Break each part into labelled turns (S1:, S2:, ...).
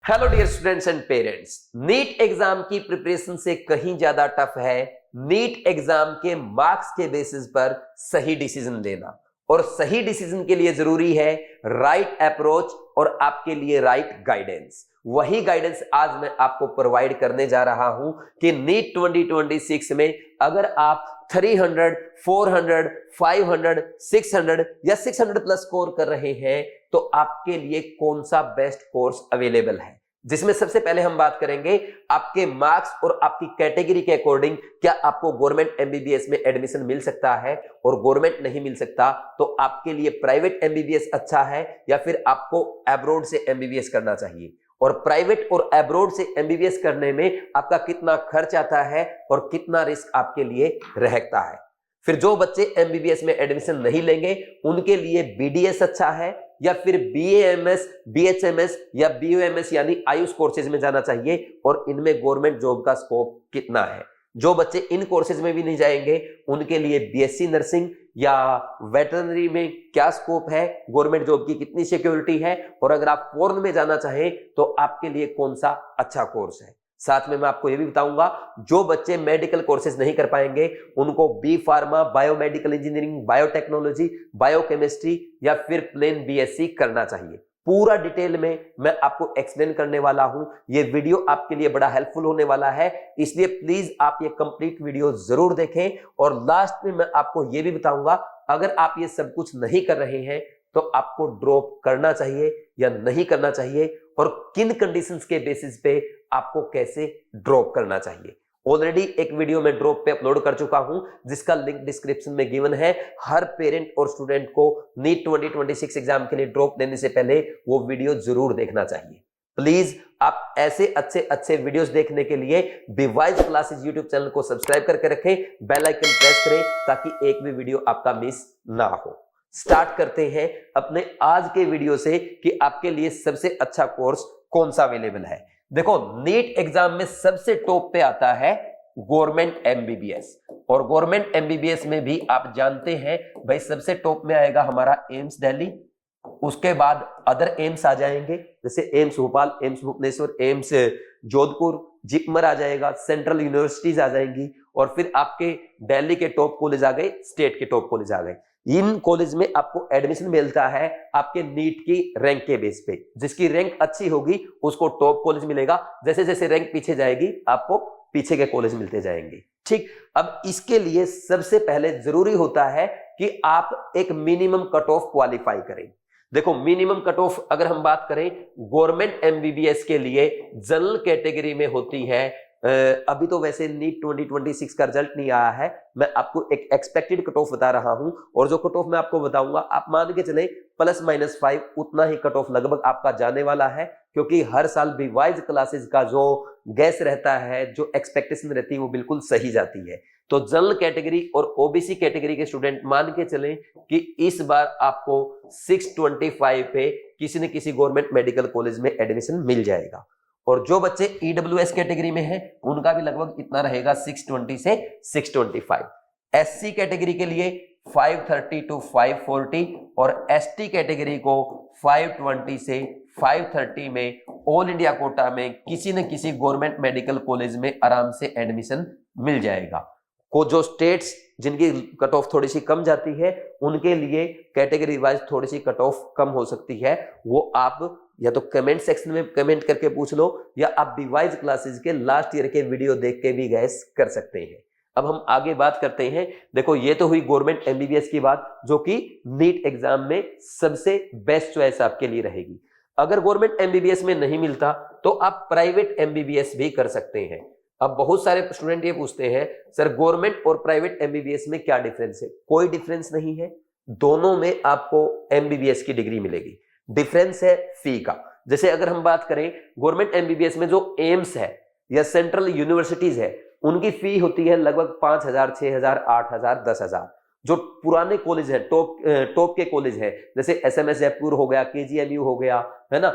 S1: Hello dear students and parents, NEET exam की preparation से कहीं ज्यादा टफ है नीट एग्जाम के मार्क्स के बेसिस पर सही डिसीजन लेना। और सही डिसीजन के लिए जरूरी है राइट अप्रोच और आपके लिए राइट गाइडेंस। वही गाइडेंस आज मैं आपको प्रोवाइड करने जा रहा हूं कि नीट 2026 में अगर आप 300, 400, 500, 600 या 600 प्लस स्कोर कर रहे हैं तो आपके लिए कौन सा बेस्ट कोर्स अवेलेबल है, जिसमें सबसे पहले हम बात करेंगे आपके मार्क्स और आपकी कैटेगरी के अकॉर्डिंग क्या आपको गवर्नमेंट एमबीबीएस में एडमिशन मिल सकता है और गवर्नमेंट नहीं मिल सकता तो आपके लिए प्राइवेट एमबीबीएस अच्छा है या फिर आपको अब्रॉड से एमबीबीएस करना चाहिए। और प्राइवेट और अब्रॉड से एमबीबीएस करने में आपका कितना खर्च आता है और कितना रिस्क आपके लिए रहता है। फिर जो बच्चे एमबीबीएस में एडमिशन नहीं लेंगे उनके लिए बीडीएस अच्छा है या फिर बीएएमएस, बीएचएमएस या बीओएमएस यानी आयुष कोर्सेज में जाना चाहिए और इनमें गवर्नमेंट जॉब का स्कोप कितना है। जो बच्चे इन कोर्सेज में भी नहीं जाएंगे उनके लिए बीएससी नर्सिंग या वेटरनरी में क्या स्कोप है, गवर्नमेंट जॉब की कितनी सिक्योरिटी है और अगर आप फॉरेन में जाना चाहें तो आपके लिए कौन सा अच्छा कोर्स है। साथ में मैं आपको यह भी बताऊंगा जो बच्चे मेडिकल कोर्सेज नहीं कर पाएंगे उनको B pharma, biomedical engineering, biotechnology, biochemistry या फिर प्लेन बीएससी करना चाहिए। पूरा डिटेल में मैं आपको एक्सप्लेन करने वाला हूं। ये वीडियो आपके लिए बड़ा हेल्पफुल होने वाला है, इसलिए प्लीज आप ये कंप्लीट वीडियो जरूर देखें। और लास्ट में मैं आपको ये भी बताऊंगा अगर आप ये सब कुछ नहीं कर रहे हैं तो आपको ड्रॉप करना चाहिए या नहीं करना चाहिए और किन कंडीशंस के बेसिस पे आपको कैसे ड्रॉप करना चाहिए। ऑलरेडी एक वीडियो में ड्रॉप पे अपलोड कर चुका हूं जिसका लिंक डिस्क्रिप्शन में गिवन है। हर पेरेंट और स्टूडेंट को नीट 2026 एग्जाम के लिए ड्रॉप लेने से पहले वो वीडियो जरूर देखना चाहिए। प्लीज आप ऐसे अच्छे अच्छे वीडियोस देखने के लिए बीवाइज क्लासेस यूट्यूब चैनल को सब्सक्राइब करके रखें, बेल आइकन प्रेस करें ताकि एक भी वीडियो आपका मिस ना हो। स्टार्ट करते हैं अपने आज के वीडियो से कि आपके लिए सबसे अच्छा कोर्स कौन सा अवेलेबल है। देखो, नीट एग्जाम में सबसे टॉप पे आता है गवर्नमेंट एमबीबीएस और गवर्नमेंट एमबीबीएस में भी आप जानते हैं भाई सबसे टॉप में आएगा हमारा एम्स दिल्ली, उसके बाद अदर एम्स आ जाएंगे जैसे एम्स भोपाल, एम्स भुवनेश्वर, एम्स जोधपुर, जिपमर आ जाएगा, सेंट्रल यूनिवर्सिटीज आ जाएंगी और फिर आपके दिल्ली के टॉप कॉलेज आ गए, स्टेट के टॉप कॉलेज आ गए। इन कॉलेज में आपको एडमिशन मिलता है आपके नीट की रैंक के बेस पे। जिसकी रैंक अच्छी होगी उसको टॉप कॉलेज मिलेगा, जैसे जैसे रैंक पीछे जाएगी आपको पीछे के कॉलेज मिलते जाएंगे। ठीक, अब इसके लिए सबसे पहले जरूरी होता है कि आप एक मिनिमम कट ऑफ क्वालिफाई करें। देखो, मिनिमम कट ऑफ अगर हम बात करें गवर्नमेंट एमबीबीएस के लिए जनरल कैटेगरी में होती है, अभी तो वैसे नीट 2026 का रिजल्ट नहीं आया है, मैं आपको एक एक्सपेक्टेड कट ऑफ बता रहा हूं और जो कट ऑफ मैं आपको बताऊंगा आप मान के चले +-5 उतना ही कट ऑफ लगभग आपका जाने वाला है, क्योंकि हर साल बीवाइज क्लासेस का जो गैस रहता है, जो एक्सपेक्टेशन रहती है वो बिल्कुल सही जाती है। तो जनरल कैटेगरी और ओबीसी कैटेगरी के स्टूडेंट मान के चलें कि इस बार आपको 625 पे किसी न किसी गवर्नमेंट मेडिकल कॉलेज में एडमिशन मिल जाएगा। और जो बच्चे ईडब्ल्यूएस कैटेगरी में हैं उनका भी लगभग इतना रहेगा 620 से 625। एससी कैटेगरी के लिए 530 टू 540 और एसटी कैटेगरी को 520 से 530 में ऑल इंडिया कोटा में किसी न किसी गवर्नमेंट मेडिकल कॉलेज में आराम से एडमिशन मिल जाएगा। को जो स्टेट्स जिनकी कट ऑफ थोड़ी सी कम जाती है उनके लिए कैटेगरी वाइज थोड़ी सी कट ऑफ कम हो सकती है, वो आप या तो कमेंट सेक्शन में कमेंट करके पूछ लो या आप बीवाइज क्लासेस के लास्ट ईयर के वीडियो देख के भी गैस कर सकते हैं। अब हम आगे बात करते हैं। देखो, ये तो हुई गवर्नमेंट एमबीबीएस की बात जो कि नीट एग्जाम में सबसे बेस्ट चॉइस आपके लिए रहेगी। अगर गवर्नमेंट एमबीबीएस में नहीं मिलता तो आप प्राइवेट एमबीबीएस भी कर सकते हैं। अब बहुत सारे स्टूडेंट ये पूछते हैं सर गवर्नमेंट और प्राइवेट एमबीबीएस में क्या डिफरेंस है। कोई डिफरेंस नहीं है, दोनों में आपको एमबीबीएस की डिग्री मिलेगी। डिफरेंस है फी का। जैसे अगर हम बात करें गवर्नमेंट एमबीबीएस में जो एम्स है या सेंट्रल यूनिवर्सिटीज है उनकी फी होती है लगभग 5,000, 6,000, 8,000, 10,000। जो पुराने कॉलेज है, टॉप के कॉलेज है जैसे एसएमएस जयपुर हो गया, केजीएमयू हो गया, है ना,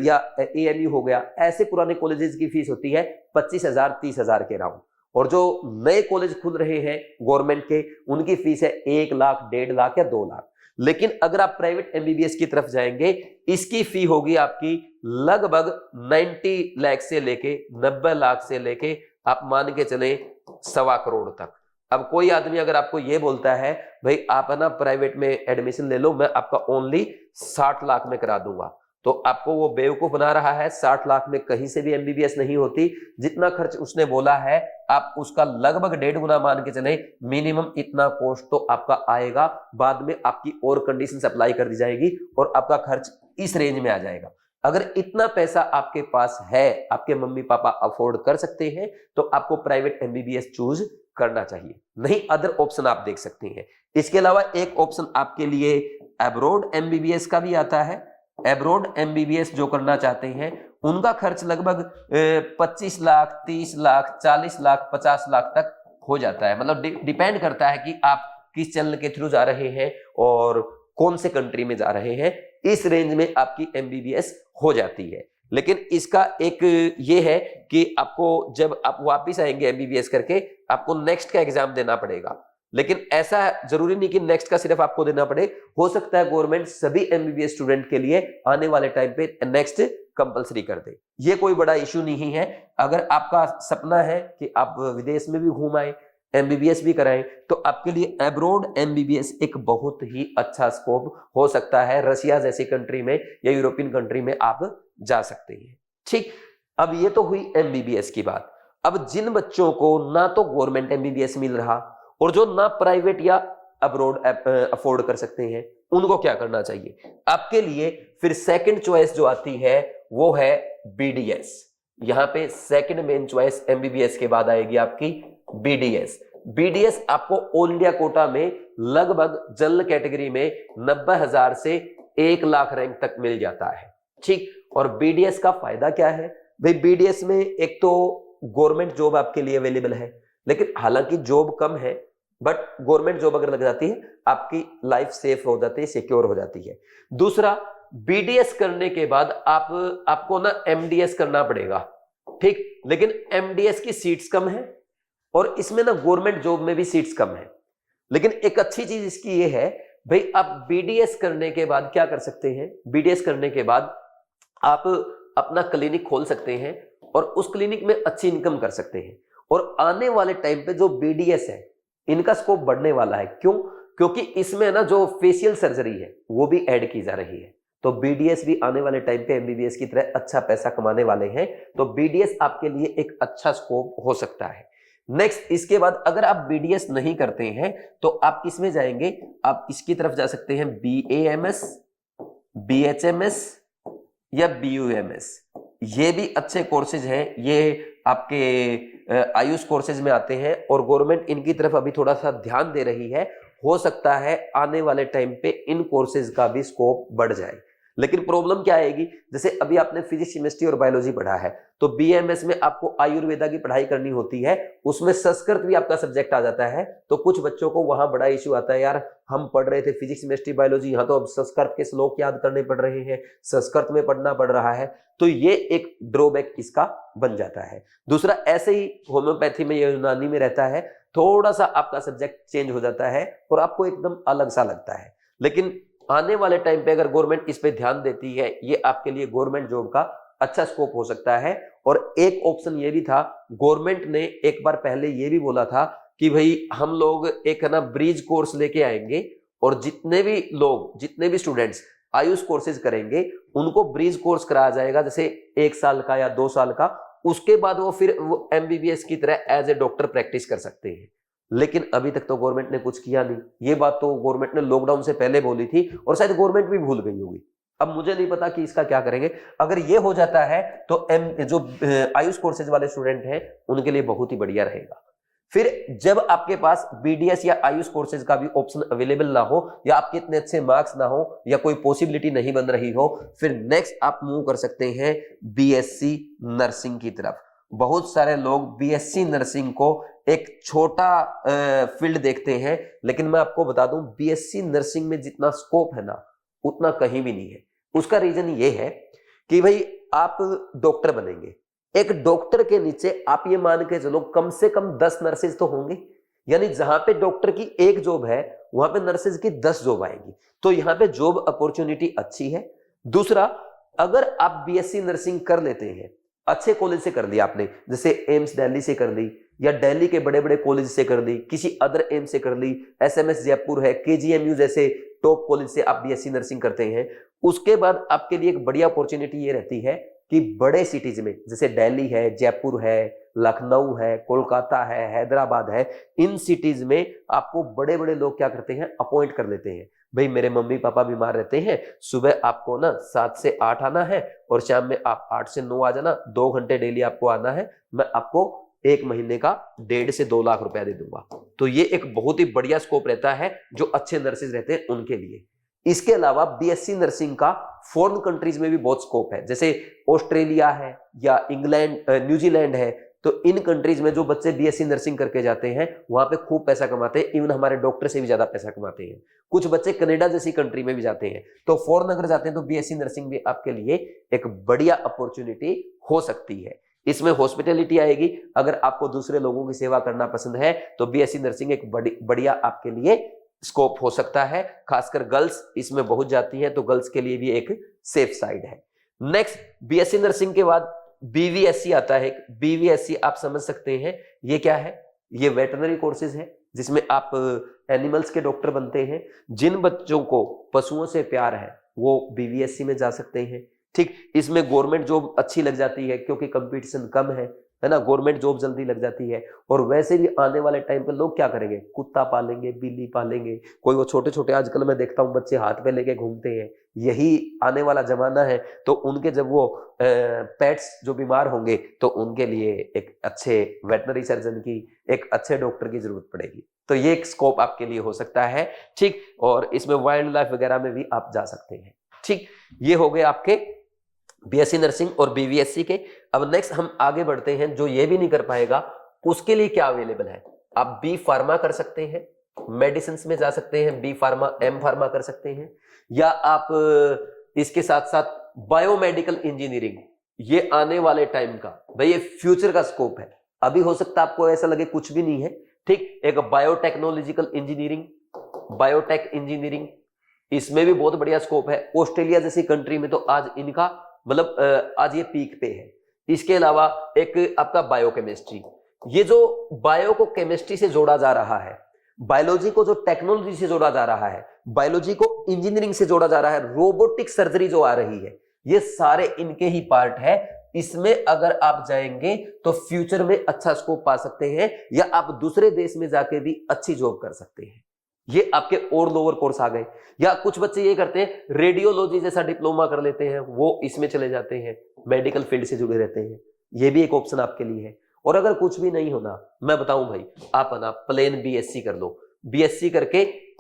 S1: या एएमयू हो गया, ऐसे पुराने कॉलेजेस की फीस होती है 25,000, 30,000 के राउंड। और जो नए कॉलेज खुल रहे हैं गवर्नमेंट के उनकी फीस है 1 लाख, 1.5 लाख या 2 लाख। लेकिन अगर आप प्राइवेट एमबीबीएस की तरफ जाएंगे, इसकी फी होगी आपकी लगभग 90 लाख से लेके 90 लाख से लेके आप मान के चले 1.25 करोड़ तक। अब कोई आदमी अगर आपको ये बोलता है भाई आप है ना प्राइवेट में एडमिशन ले लो, मैं आपका ओनली 60 लाख में करा दूंगा, तो आपको वो बेवकूफ बना रहा है। 60 लाख में कहीं से भी एमबीबीएस नहीं होती। जितना खर्च उसने बोला है आप उसका लगभग 1.5 गुना मान के चले, मिनिमम इतना कॉस्ट तो आपका आएगा। बाद में आपकी और कंडीशन अप्लाई कर दी जाएगी और आपका खर्च इस रेंज में आ जाएगा। अगर इतना पैसा आपके पास है, आपके मम्मी पापा अफोर्ड कर सकते हैं, तो आपको प्राइवेट एमबीबीएस चूज करना चाहिए, नहीं अदर ऑप्शन आप देख सकते हैं। इसके अलावा एक ऑप्शन आपके लिए अब्रॉड एमबीबीएस का भी आता है। अब्रॉड एमबीबीएस जो करना चाहते हैं उनका खर्च लगभग 25 लाख, 30 लाख, 40 लाख, 50 लाख तक हो जाता है। मतलब डिपेंड करता है कि आप किस चैनल के थ्रू जा रहे हैं और कौन से कंट्री में जा रहे हैं। इस रेंज में आपकी एमबीबीएस हो जाती है। लेकिन इसका एक ये है कि आपको जब आप वापिस आएंगे एमबीबीएस करके, आपको नेक्स्ट का एग्जाम देना पड़ेगा। लेकिन ऐसा जरूरी नहीं कि नेक्स्ट का सिर्फ आपको देना पड़े। हो सकता है गवर्नमेंट सभी एमबीबीएस स्टूडेंट के लिए आने वाले टाइम पे नेक्स्ट कंपलसरी कर दे। ये कोई बड़ा इशू नहीं है। अगर आपका सपना है कि आप विदेश में भी घूम आए, एमबीबीएस भी कराएं, तो आपके लिए अब्रॉड एमबीबीएस एक बहुत ही अच्छा स्कोप हो सकता है। रशिया जैसी कंट्री में या यूरोपियन कंट्री में आप जा सकते हैं। ठीक, अब ये तो हुई एमबीबीएस की बात। अब जिन बच्चों को ना तो गवर्नमेंट एमबीबीएस मिल रहा और जो ना प्राइवेट या अब्रॉड अफोर्ड कर सकते हैं, उनको क्या करना चाहिए? आपके लिए फिर सेकंड चॉइस जो आती है वो है बीडीएस। यहां पे सेकंड मेन चॉइस एमबीबीएस के बाद आएगी आपकी बीडीएस। बीडीएस आपको ऑल इंडिया कोटा में लगभग जनरल कैटेगरी में 90,000 से 1 लाख रैंक तक मिल जाता है। ठीक, और बीडीएस का फायदा क्या है भाई? बीडीएस में एक तो गवर्नमेंट जॉब आपके लिए अवेलेबल है, लेकिन हालांकि जॉब कम है, बट गवर्नमेंट जॉब अगर लग जाती है आपकी लाइफ सेफ हो जाती है, सिक्योर हो जाती है। दूसरा, बीडीएस करने के बाद आपको ना एमडीएस करना पड़ेगा। ठीक, लेकिन एमडीएस की सीट्स कम है और इसमें ना गवर्नमेंट जॉब में भी सीट्स कम है। लेकिन एक अच्छी चीज इसकी ये है भाई, आप बीडीएस करने के बाद क्या कर सकते हैं? बीडीएस करने के बाद आप अपना क्लिनिक खोल सकते हैं और उस क्लिनिक में अच्छी इनकम कर सकते हैं। और आने वाले टाइम पे जो बीडीएस है इनका स्कोप बढ़ने वाला है। क्यों? क्योंकि इसमें ना जो फेशियल सर्जरी है वो भी ऐड की जा रही है। तो बीडीएस भी आने वाले टाइम पे एमबीबीएस की तरह अच्छा पैसा कमाने वाले हैं। तो बीडीएस आपके लिए एक अच्छा स्कोप हो सकता है। नेक्स्ट, इसके बाद अगर आप बीडीएस नहीं करते हैं तो आप किसमें जाएंगे? आप इसकी तरफ जा सकते हैं, बीएएमएस, बीएचएमएस या बीयूएमएस। ये भी अच्छे कोर्सेज हैं। ये आपके आयुष कोर्सेज में आते हैं और गवर्नमेंट इनकी तरफ अभी थोड़ा सा ध्यान दे रही है। हो सकता है आने वाले टाइम पे इन कोर्सेज का भी स्कोप बढ़ जाए। लेकिन प्रॉब्लम क्या आएगी? जैसे अभी आपने फिजिक्स, केमिस्ट्री और बायोलॉजी पढ़ा है, तो बीएमएस में आपको आयुर्वेदा की पढ़ाई करनी होती है, उसमें संस्कृत भी आपका सब्जेक्ट आ जाता है। तो कुछ बच्चों को वहां बड़ा इश्यू आता है, यार हम पढ़ रहे थे फिजिक्स, केमिस्ट्री, बायोलॉजी, यहाँ तो अब संस्कृत के श्लोक याद करने पड़ रहे हैं, संस्कृत में पढ़ना पड़ रहा है। तो ये एक ड्रॉबैक इसका बन जाता है। दूसरा, ऐसे ही होम्योपैथी में या यूनानी में रहता है, थोड़ा सा आपका सब्जेक्ट चेंज हो जाता है और आपको एकदम अलग सा लगता है। लेकिन आने वाले टाइम पे अगर गवर्नमेंट इस पे ध्यान देती है, ये आपके लिए गवर्नमेंट जॉब का अच्छा स्कोप हो सकता है। और एक ऑप्शन ये भी था, गवर्नमेंट ने एक बार पहले ये भी बोला था कि भाई हम लोग एक ना ब्रिज कोर्स लेके आएंगे और जितने भी लोग, जितने भी स्टूडेंट्स आयुष कोर्सेज करेंगे उनको ब्रिज कोर्स कराया जाएगा, जैसे 1 साल का या 2 साल का। उसके बाद वो फिर वो एमबीबीएस की तरह एज ए डॉक्टर प्रैक्टिस कर सकते हैं। लेकिन अभी तक तो गवर्नमेंट ने कुछ किया नहीं। ये बात तो गवर्नमेंट ने लॉकडाउन से पहले बोली थी और शायद गवर्नमेंट भी भूल गई होगी। अब मुझे नहीं पता कि इसका क्या करेंगे। अगर ये हो जाता है तो जो आयुष कोर्सेज वाले स्टूडेंट हैं उनके लिए बहुत ही बढ़िया रहेगा। फिर जब आपके पास बीडीएस या आयुष कोर्सेज का भी ऑप्शन अवेलेबल ना हो, या आपके इतने अच्छे मार्क्स ना हो, या कोई पॉसिबिलिटी नहीं बन रही हो, फिर नेक्स्ट आप मूव कर सकते हैं बीएससी नर्सिंग की तरफ। बहुत सारे लोग बीएससी नर्सिंग को एक छोटा फील्ड देखते हैं, लेकिन मैं आपको बता दूं बीएससी नर्सिंग में जितना स्कोप है ना उतना कहीं भी नहीं है। उसका रीजन ये है कि भाई आप डॉक्टर बनेंगे, एक डॉक्टर के नीचे आप ये मान के चलो कम से कम 10 नर्सेज तो होंगे। यानी जहां पे डॉक्टर की एक जॉब है वहां पे नर्सेज की 10 जॉब आएगी। तो यहाँ पे जॉब अपॉर्चुनिटी अच्छी है। दूसरा, अगर आप बीएससी नर्सिंग कर लेते हैं, अच्छे कॉलेज से कर लिया आपने, जैसे एम्स दिल्ली से कर ली, या दिल्ली के बड़े बड़े कॉलेज से कर ली, किसी अदर एम्स से कर ली, एसएमएस जयपुर है, केजीएमयू जैसे टॉप कॉलेज से आप बीएससी नर्सिंग करते हैं, उसके बाद आपके लिए एक बढ़िया अपॉर्चुनिटी ये रहती है कि बड़े सिटीज में, जैसे दिल्ली है, जयपुर है, लखनऊ है, कोलकाता है, हैदराबाद है, इन सिटीज में आपको बड़े बड़े लोग क्या करते हैं, अपॉइंट कर लेते हैं। भाई मेरे मम्मी पापा बीमार रहते हैं, सुबह आपको ना 7 से 8 आना है और शाम में आप 8 से 9 आ जाना, 2 घंटे डेली आपको आना है, मैं आपको 1 महीने का 1.5 से 2 लाख रुपया दे दूंगा। तो ये एक बहुत ही बढ़िया स्कोप रहता है जो अच्छे नर्सेज रहते हैं उनके लिए। इसके अलावा बीएससी नर्सिंग का फॉरेन कंट्रीज में भी बहुत स्कोप है, जैसे ऑस्ट्रेलिया है या इंग्लैंड, न्यूजीलैंड है। तो इन कंट्रीज में जो बच्चे बीएससी नर्सिंग करके जाते हैं वहां पे खूब पैसा कमाते हैं, इवन हमारे डॉक्टर से भी ज्यादा पैसा कमाते हैं। कुछ बच्चे कनाडा जैसी कंट्री में भी जाते हैं। तो फॉरेन अगर जाते हैं तो बीएससी नर्सिंग भी आपके लिए एक बढ़िया अपॉर्चुनिटी हो सकती है। इसमें हॉस्पिटैलिटी आएगी, अगर आपको दूसरे लोगों की सेवा करना पसंद है तो बीएससी नर्सिंग एक बढ़िया आपके लिए स्कोप हो सकता है। खासकर गर्ल्स इसमें बहुत जाती हैं, तो गर्ल्स के लिए भी एक सेफ साइड है। नेक्स्ट, बीएससी नर्सिंग के बाद बीवीएससी आता है। बीवीएससी आप समझ सकते हैं ये क्या है, ये वेटरनरी कोर्सेज है जिसमें आप एनिमल्स के डॉक्टर बनते हैं। जिन बच्चों को पशुओं से प्यार है वो बीवीएससी में जा सकते हैं। ठीक, इसमें गवर्नमेंट जॉब अच्छी लग जाती है क्योंकि कंपटीशन कम है ना, गवर्नमेंट जॉब जल्दी लग जाती है। और वैसे भी आने वाले टाइम पे लोग क्या करेंगे, कुत्ता पालेंगे, बिल्ली पालेंगे, कोई वो छोटे छोटे आजकल मैं देखता हूँ बच्चे हाथ पे लेके घूमते हैं, यही आने वाला जमाना है। तो उनके जब वो पेट्स जो बीमार होंगे तो उनके लिए एक अच्छे वेटनरी सर्जन की, एक अच्छे डॉक्टर की जरूरत पड़ेगी। तो ये एक स्कोप आपके लिए हो सकता है। ठीक, और इसमें वाइल्ड लाइफ वगैरह में भी आप जा सकते हैं। ठीक, ये हो गए आपके बीएससी नर्सिंग और बीवीएससी के। अब नेक्स्ट हम आगे बढ़ते हैं, जो ये भी नहीं कर पाएगा उसके लिए क्या अवेलेबल है। आप बी फार्मा कर सकते हैं, मेडिसिन में जा सकते हैं, बी फार्मा, एम फार्मा कर सकते हैं, या आप इसके साथ साथ बायोमेडिकल इंजीनियरिंग, ये आने वाले टाइम का भाई ये फ्यूचर का स्कोप है। अभी हो सकता है आपको ऐसा लगे कुछ भी नहीं है। ठीक, एक बायोटेक्नोलॉजिकल इंजीनियरिंग, बायोटेक इंजीनियरिंग, इसमें भी बहुत बढ़िया स्कोप है। ऑस्ट्रेलिया जैसी कंट्री में तो आज इनका मतलब आज ये पीक पे है। इसके अलावा एक आपका बायोकेमिस्ट्री, ये जो बायो को केमिस्ट्री से जोड़ा जा रहा है, बायोलॉजी को जो टेक्नोलॉजी से जोड़ा जा रहा है, बायोलॉजी को इंजीनियरिंग से जोड़ा जा रहा है, रोबोटिक सर्जरी जो आ रही है, ये सारे इनके ही पार्ट है। इसमें अगर आप जाएंगे तो फ्यूचर में अच्छा स्कोप पा सकते हैं, या आप दूसरे देश में जाके भी अच्छी जॉब कर सकते हैं। ये आपके और लोअर कोर्स आ गए। या कुछ बच्चे ये करते हैं, रेडियोलॉजी जैसा डिप्लोमा कर लेते हैं, वो इसमें चले जाते हैं, मेडिकल फील्ड से जुड़े रहते हैं। ये भी एक ऑप्शन आपके लिए है। और अगर कुछ भी नहीं होना, मैं बताऊं भाई, आप ना प्लेन बीएससी कर लो, बीएससी करके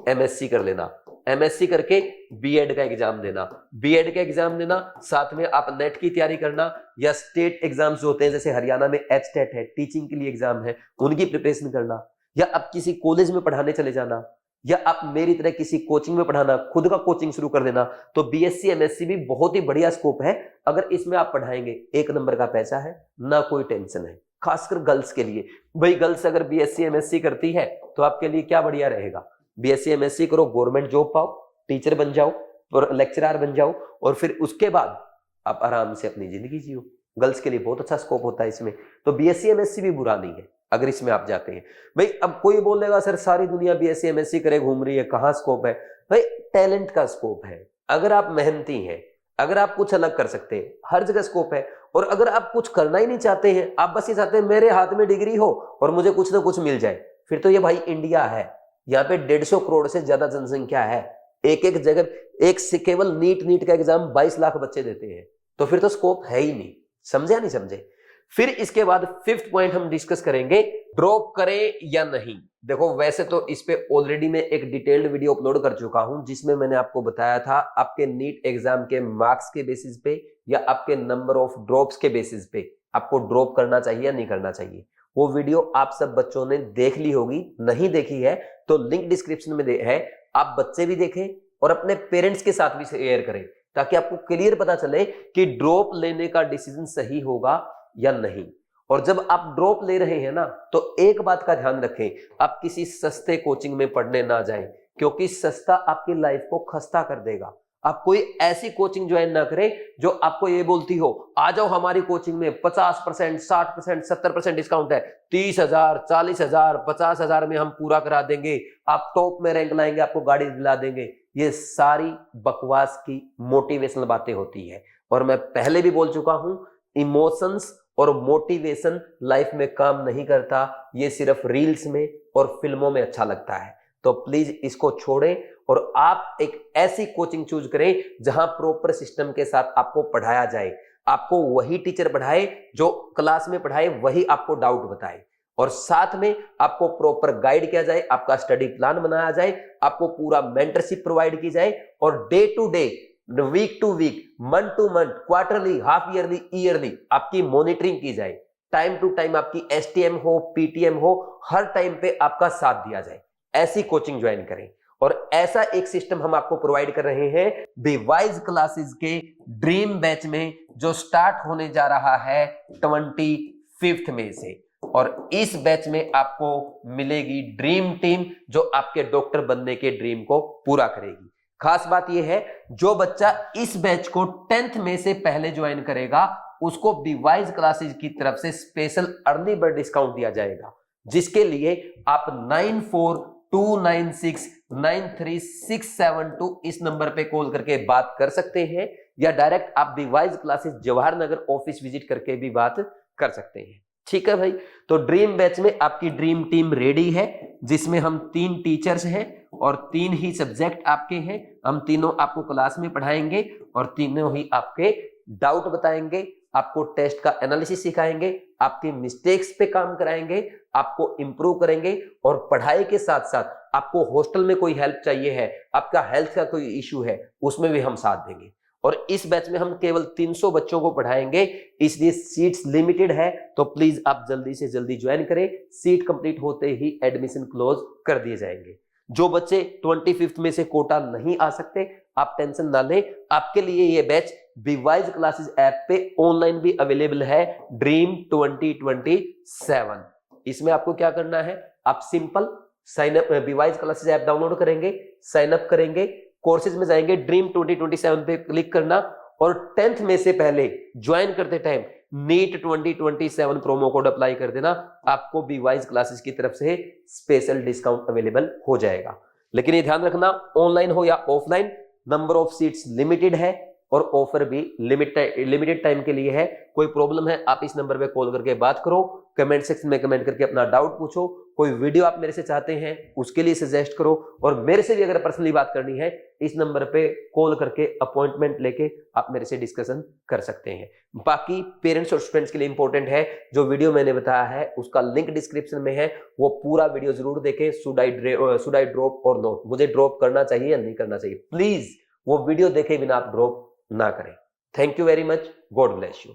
S1: एमएससी कर लेना, एमएससी करके बीएड का एग्जाम देना, बीएड का एग्जाम देना, साथ में आप नेट की तैयारी करना, या स्टेट एग्जाम्स जो होते हैं जैसे हरियाणा में एचटेट है, टीचिंग के लिए एग्जाम है, उनकी प्रिपरेशन करना, या आप किसी कॉलेज में पढ़ाने चले जाना, या आप मेरी तरह किसी कोचिंग में पढ़ाना, खुद का कोचिंग शुरू कर देना। तो बीएससी एमएससी भी बहुत ही बढ़िया स्कोप है। अगर इसमें आप पढ़ाएंगे, 1 नंबर का पैसा है, ना कोई टेंशन है, खासकर गर्ल्स के लिए। भाई गर्ल्स अगर बीएससी एमएससी करती है तो आपके लिए क्या बढ़िया रहेगा, बीएससी एमएससी करो, गवर्नमेंट जॉब पाओ, टीचर बन जाओ और लेक्चरर बन जाओ, और फिर उसके बाद आप आराम से अपनी जिंदगी जियो। गर्ल्स के लिए बहुत अच्छा स्कोप होता है इसमें। तो बीएससी एमएससी भी बुरा नहीं है अगर इसमें आप जाते हैं। भाई अब कोई बोलेगा सर सारी दुनिया बीएससी एमएससी करे घूम रही है, कहाँ स्कोप है? भाई टैलेंट का स्कोप है। अगर आप मेहनती हैं, अगर आप कुछ अलग कर सकते हैं, हर जगह स्कोप है। और अगर आप कुछ करना ही नहीं चाहते हैं, आप बस ये चाहते हैं मेरे हाथ में डिग्री हो और मुझे कुछ ना कुछ मिल जाए, फिर तो ये भाई इंडिया है। यहाँ पे 150 करोड़ से ज्यादा जनसंख्या है। एक एक जगह एक से केवल नीट का एग्जाम 22 लाख बच्चे देते हैं, तो फिर तो स्कोप है ही नहीं। समझे या नहीं समझे? फिर इसके बाद 5th पॉइंट हम डिस्कस करेंगे, ड्रॉप करें या नहीं। देखो वैसे तो इस पे ऑलरेडी मैं एक डिटेल्ड वीडियो अपलोड कर चुका हूं, जिसमें मैंने आपको बताया था आपके नीट एग्जाम के मार्क्स के बेसिस पे या आपके नंबर ऑफ ड्रॉप्स के बेसिस पे आपको ड्रॉप करना चाहिए या नहीं करना चाहिए। वो वीडियो आप सब बच्चों ने देख ली होगी, नहीं देखी है तो लिंक डिस्क्रिप्शन में है, आप बच्चे भी देखें और अपने पेरेंट्स के साथ भी शेयर करें, ताकि आपको क्लियर पता चले कि ड्रॉप लेने का डिसीजन सही होगा या नहीं। और जब आप ड्रॉप ले रहे हैं ना, तो एक बात का ध्यान रखें, आप किसी सस्ते कोचिंग में पढ़ने ना जाएं, क्योंकि सस्ता आपकी लाइफ को खस्ता कर देगा। आप कोई ऐसी कोचिंग ज्वाइन ना करें जो आपको ये बोलती हो आ जाओ हमारी कोचिंग में 50%, 60%, 70% डिस्काउंट है, 30,000, 40,000, 50,000 में हम पूरा करा देंगे, आप टॉप में रैंक लाएंगे, आपको गाड़ी दिला देंगे। ये सारी बकवास की मोटिवेशनल बातें होती है। और मैं पहले भी बोल चुका हूं, इमोशंस और मोटिवेशन लाइफ में काम नहीं करता, ये सिर्फ रील्स में और फिल्मों में अच्छा लगता है। तो प्लीज इसको छोड़ें और आप एक ऐसी कोचिंग चूज करें जहां प्रॉपर सिस्टम के साथ आपको पढ़ाया जाए, आपको वही टीचर पढ़ाए जो क्लास में पढ़ाए, वही आपको डाउट बताए, और साथ में आपको प्रॉपर गाइड किया जाए, आपका स्टडी प्लान बनाया जाए, आपको पूरा मेंटरशिप प्रोवाइड की जाए, और day to day, week to week, month to month, quarterly, half yearly, yearly आपकी मॉनिटरिंग की जाए, टाइम टू टाइम आपकी एसटीएम हो, पीटीएम हो, हर टाइम पे आपका साथ दिया जाए। ऐसी कोचिंग ज्वाइन करें। और ऐसा एक सिस्टम हम आपको प्रोवाइड कर रहे हैं बीवाइज क्लासेस के ड्रीम बैच में, जो स्टार्ट होने जा रहा है 25 मई से। और इस बैच में आपको मिलेगी ड्रीम टीम जो आपके डॉक्टर बनने के ड्रीम को पूरा करेगी। खास बात यह है, जो बच्चा इस बैच को 10th मई से पहले ज्वाइन करेगा उसको बीवाइज क्लासेस की तरफ से स्पेशल अर्ली बर्ड डिस्काउंट दिया जाएगा, जिसके लिए आप 9429693672 इस नंबर पे कॉल करके बात कर सकते हैं, या डायरेक्ट आप बीवाइज classes Jawahar Nagar office visit करके भी बात कर सकते हैं। ठीक है भाई, तो ड्रीम बैच में आपकी ड्रीम टीम रेडी है, जिसमें हम 3 टीचर्स हैं और 3 ही सब्जेक्ट आपके हैं। हम तीनों आपको क्लास में पढ़ाएंगे और तीनों ही आपके डाउट बताएंगे, आपको टेस्ट का एनालिसिस सिखाएंगे, आपकी मिस्टेक्स पे काम कराएंगे, आपको इंप्रूव करेंगे, और पढ़ाई के साथ साथ आपको हॉस्टल में कोई हेल्प चाहिए है, आपका हेल्थ का कोई इश्यू है, उसमें भी हम साथ देंगे। और इस बैच में हम केवल 300 बच्चों को पढ़ाएंगे, इसलिए सीट्स लिमिटेड है, तो प्लीज आप जल्दी से जल्दी ज्वाइन करें। सीट कंप्लीट होते ही एडमिशन क्लोज कर दिए जाएंगे। जो बच्चे 25 में से कोटा नहीं आ सकते, आप टेंशन ना लें, आपके लिए ये बैच बीवाइज क्लासेस ऐप पे ऑनलाइन भी अवेलेबल है, ड्रीम 2027। इसमें आपको क्या करना है, आप सिंपल साइन अप, बीवाइज क्लासेस ऐप डाउनलोड करेंगे, साइन अप करेंगे, कोर्सेज में जाएंगे, ड्रीम 2027 पे क्लिक करना, और 10th में से पहले ज्वाइन करते time NEET 2027 promo code apply कर देना, आपको बीवाइज क्लासेस की तरफ से स्पेशल डिस्काउंट अवेलेबल हो जाएगा। लेकिन ये ध्यान रखना, ऑनलाइन हो या offline, number of seats limited है और ऑफर भी लिमिटेड टाइम के लिए है। कोई प्रॉब्लम है आप इस नंबर पे कॉल करके बात करो, कमेंट सेक्शन में कमेंट करके अपना डाउट पूछो, कोई वीडियो आप मेरे से चाहते हैं उसके लिए सजेस्ट करो, और मेरे से भी अगर पर्सनली बात करनी है इस नंबर पे कॉल करके अपॉइंटमेंट लेके आप मेरे से डिस्कशन कर सकते हैं। बाकी पेरेंट्स और स्टूडेंट्स के लिए इंपॉर्टेंट है, जो वीडियो मैंने बताया है उसका लिंक डिस्क्रिप्शन में है, वो पूरा वीडियो जरूर देखें। शुड आई ड्रॉप और नॉट, मुझे ड्रॉप करना चाहिए या नहीं करना चाहिए, प्लीज वो वीडियो देखे बिना आप ड्रॉप ना करें। Thank you very much, God bless you.